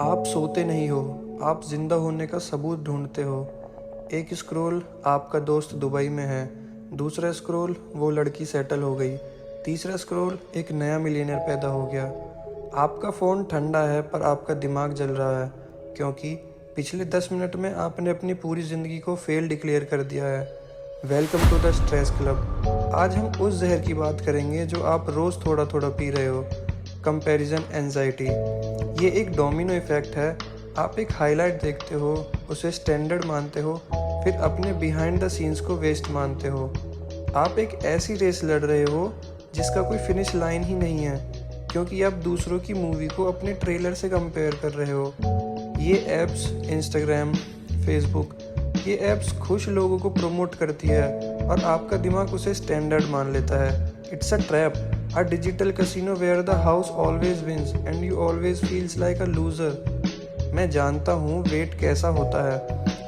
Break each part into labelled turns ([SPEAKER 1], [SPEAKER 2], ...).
[SPEAKER 1] आप सोते नहीं हो, आप जिंदा होने का सबूत ढूंढते हो। एक स्क्रॉल आपका दोस्त दुबई में है, दूसरा स्क्रॉल वो लड़की सेटल हो गई, तीसरा स्क्रॉल एक नया मिलियनेयर पैदा हो गया। आपका फ़ोन ठंडा है पर आपका दिमाग जल रहा है, क्योंकि पिछले 10 मिनट में आपने अपनी पूरी ज़िंदगी को फेल डिक्लेयर कर दिया है। Welcome to the stress club. आज हम उस जहर की बात करेंगे जो आप रोज़ थोड़ा थोड़ा पी रहे हो, कंपैरिजन एंजाइटी। ये एक डोमिनो इफ़ेक्ट है। आप एक हाईलाइट देखते हो, उसे स्टैंडर्ड मानते हो, फिर अपने बिहाइंड द सीन्स को वेस्ट मानते हो। आप एक ऐसी रेस लड़ रहे हो जिसका कोई फिनिश लाइन ही नहीं है, क्योंकि आप दूसरों की मूवी को अपने ट्रेलर से कंपेयर कर रहे हो। ये ऐप्स, इंस्टाग्राम, फेसबुक, ये ऐप्स खुश लोगों को प्रमोट करती है और आपका दिमाग उसे स्टैंडर्ड मान लेता है। It's a trap, a digital casino where the house always wins and you always feels like a loser। मैं जानता हूँ वेट कैसा होता है,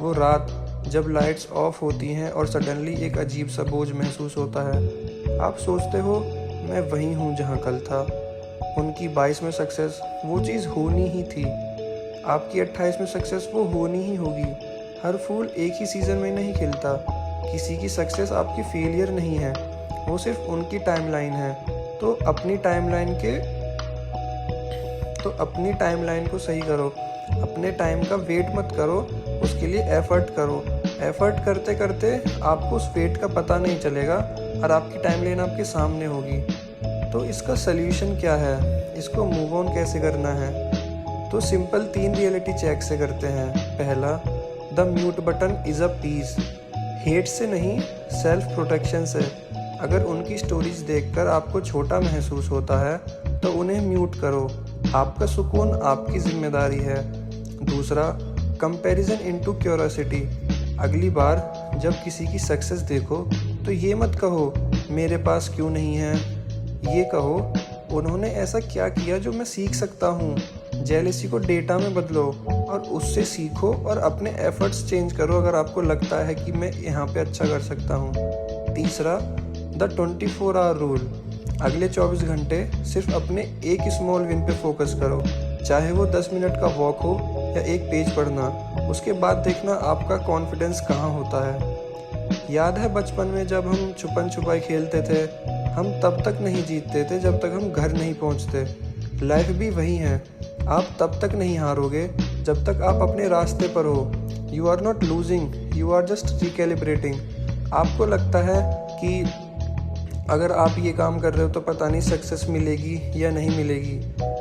[SPEAKER 1] वो रात जब लाइट्स ऑफ होती हैं और सडनली एक अजीब सा बोझ महसूस होता है। आप सोचते हो मैं वहीं हूँ जहाँ कल था। उनकी 22 में सक्सेस वो चीज़ होनी ही थी, आपकी 28 में सक्सेस वो होनी ही होगी। हर फूल एक ही सीज़न में नहीं खिलता। किसी की सक्सेस आपकी फेलियर नहीं है, वो सिर्फ उनकी टाइमलाइन है। तो अपनी टाइमलाइन को सही करो, अपने टाइम का वेट मत करो, उसके लिए एफर्ट करो। एफर्ट करते करते आपको उस वेट का पता नहीं चलेगा और आपकी टाइमलाइन आपके सामने होगी। तो इसका सल्यूशन क्या है, इसको मूव ऑन कैसे करना है? तो सिंपल 3 रियलिटी चेक से करते हैं। पहला, the mute button is a peace. Hate से नहीं, सेल्फ प्रोटेक्शन से। अगर उनकी स्टोरीज देखकर आपको छोटा महसूस होता है तो उन्हें म्यूट करो, आपका सुकून आपकी जिम्मेदारी है। दूसरा, कंपैरिजन इनटू क्यूरियोसिटी। अगली बार जब किसी की सक्सेस देखो तो ये मत कहो मेरे पास क्यों नहीं है, ये कहो उन्होंने ऐसा क्या किया जो मैं सीख सकता हूँ। जेलसी को डेटा में बदलो और उससे सीखो और अपने एफर्ट्स चेंज करो अगर आपको लगता है कि मैं यहाँ पे अच्छा कर सकता हूँ। तीसरा, द 24 आवर रूल। अगले 24 घंटे सिर्फ अपने एक स्मॉल विन पे फोकस करो, चाहे वो 10 मिनट का वॉक हो या एक पेज पढ़ना। उसके बाद देखना आपका कॉन्फिडेंस कहाँ होता है। याद है बचपन में जब हम छुपन छुपाई खेलते थे, हम तब तक नहीं जीतते थे जब तक हम घर नहीं पहुँचते। लाइफ भी वही है, आप तब तक नहीं हारोगे जब तक आप अपने रास्ते पर हो। You are not losing, you are just recalibrating. आपको लगता है कि अगर आप ये काम कर रहे हो तो पता नहीं सक्सेस मिलेगी या नहीं मिलेगी।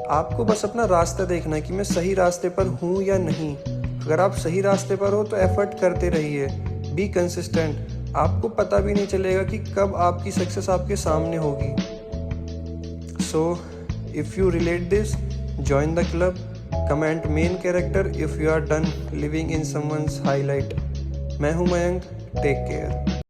[SPEAKER 1] आपको बस अपना रास्ता देखना है कि मैं सही रास्ते पर हूँ या नहीं। अगर आप सही रास्ते पर हो तो एफर्ट करते रहिए, बी कंसिस्टेंट। आपको पता भी नहीं चलेगा कि कब आपकी सक्सेस आपके सामने होगी। So if you relate this, join the club, comment main character if you are done living in someone's highlight. मैं हूँ मयंक, टेक केयर।